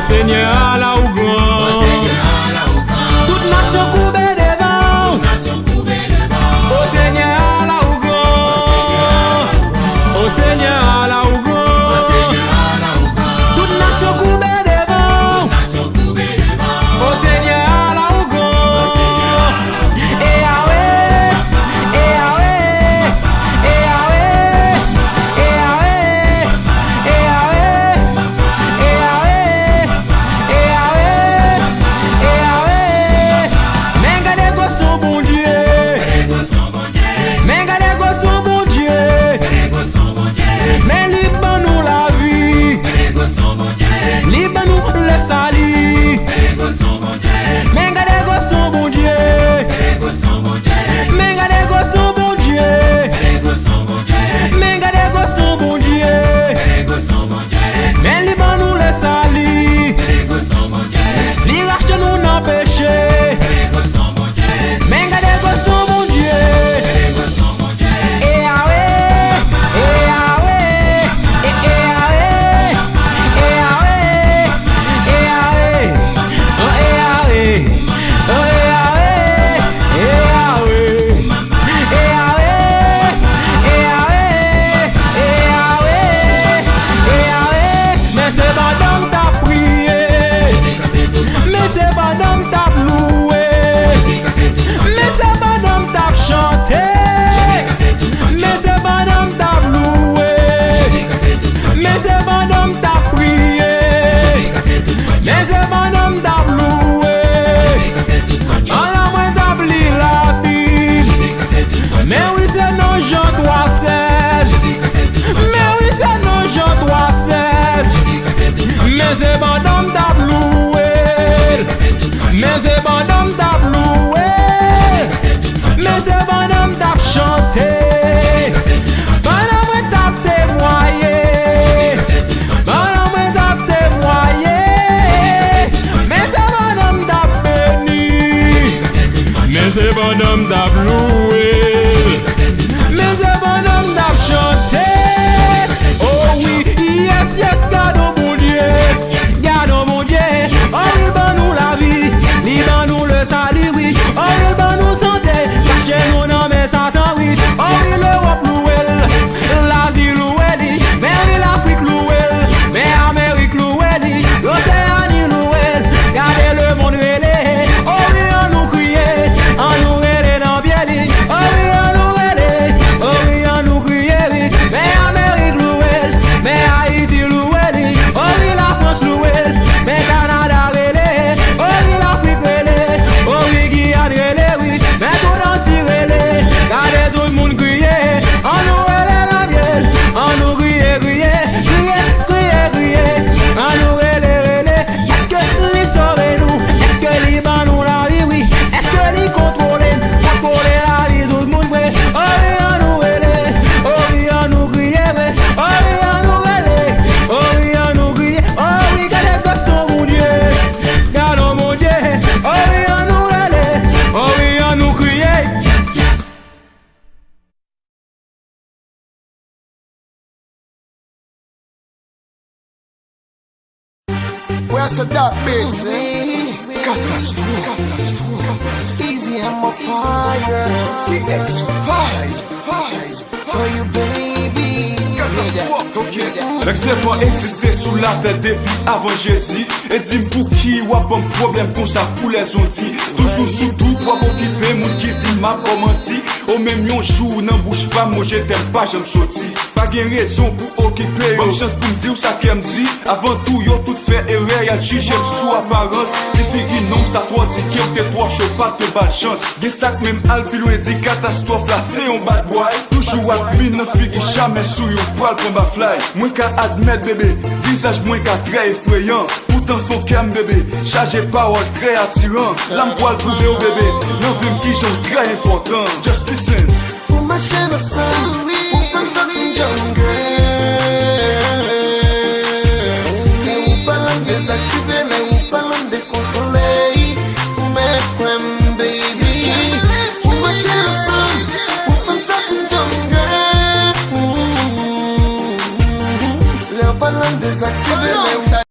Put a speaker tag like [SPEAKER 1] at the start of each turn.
[SPEAKER 1] Seigneur là où grand, toute nation courbe devant, au Seigneur là où grand, au Seigneur là où grand, toute nation courbe devant, au Seigneur là où grand, et Yahweh, et Yahweh, et Yahweh, et Yahweh, et Yahweh, et Yahweh. Menga de son bon Dieu, menga de son bon Dieu, mais libre nous la vie, libre nous le salut. Menga de son bon Dieu, menga de son bon Dieu, menga de son bon Dieu, mais libre nous le salut. Li rachète nous dans péché. Menga de son bon Dieu, et Yahweh, et Yahweh, et Yahweh, et Yahweh, et Yahweh, et Yahweh, et Yahweh, et Yahweh, et Yahweh, et Yahweh, et Yahweh. Mais c'est pas donc ta prière, mais c'est pas donc ta loué, mais c'est pas donc ta chanter, mais c'est pas donc ta loué, mais c'est pas donc ta prier, mais c'est pas donc ta loué. On a moins d'abli la Bible, mais oui c'est non Jean 3,16, mais oui c'est non Jean 3,16, mais c'est pas donc ta loué, mais c'est pas donc ta loué, mais c'est pas donc ta chanter, pendant moi t'as témoigné, pendant moi t'as témoigné, mais c'est pas donc ta béni, mais c'est pas donc ta loué, mais c'est pas donc ta chanter. Oh oui, yes, yes, garde au bon Dieu, garde au bon Dieu. Oh, il va nous la vie, il va nous le salut, oui. Oh, il va nous santé, cacher nous dans mes Satan, oui. Oh, il l'Europe louelle, l'Asie louelle, mais l'Afrique louelle, mais l'Amérique louelle, l'Océanie louelle, gardez le monde relais. Oh, oui, on nous crier, on nous relais dans bien dit. Oh, oui, on nous relais, oh, oui, on nous crier, oui. Mais Amérique louelle, mais Haïti louelle, oh, oui, la France louelle, mais Canada relais, oh, oui, l'Afrique relais, oh, oui, Guyane relais, oui, mais tout l'entier relais, gardez tout le monde crier, on nous relais dans bien, on nous crier, crier, crier, crier, crier, on nous relais, relais. Est-ce que lui sauve nous? Est-ce que lui bat nous la vie, oui? Est-ce que lui contrôle la vie tout le monde, oui? Oh, oui, on nous relais, oh, oui, on nous crier, oui, oh, oui, on nous relais, oh, oui, on nous crier, oh, oui, gardez son bon Dieu, garde mon Dieu, oh, oui, on nous relais, oh, oui, on nous crier.
[SPEAKER 2] Where's the dark bitch? Catastrophe. Easy and my fire. TX5 for you, baby.
[SPEAKER 3] L'excès pas existé sous la tête depuis avant Jésus. Et dis-moi pour qui ou un problème comme ça pour les ondits. Toujours sous tout pour m'occuper, mon qui dit m'a pas menti. Au même yon jour, n'en bouge pas, moi je t'aime pas, j'aime sorti. pas gen raison pour occuper. Bonne chance pour me dire ça qu'elle me dit. Avant tout, yo tout fait erreur, y'a chiché sous apparence. Les filles non, ça faut dire qu'il te faut chaud, pas de bad chance. Gen sac même al plus loin dit catastrophe là, c'est un bad boy. Toujours à mine, non fille qui jamais sous yon poil pour ma fly. Moins qu'à admettre bébé, visage moins qu'à très effrayant. Pourtant faut qu'elle bébé, chargé parole très attirant. L'âme poil prouvé au bébé, non vim qui j'en très important. Just listen.
[SPEAKER 2] Pour ma chaîne au sein, oui.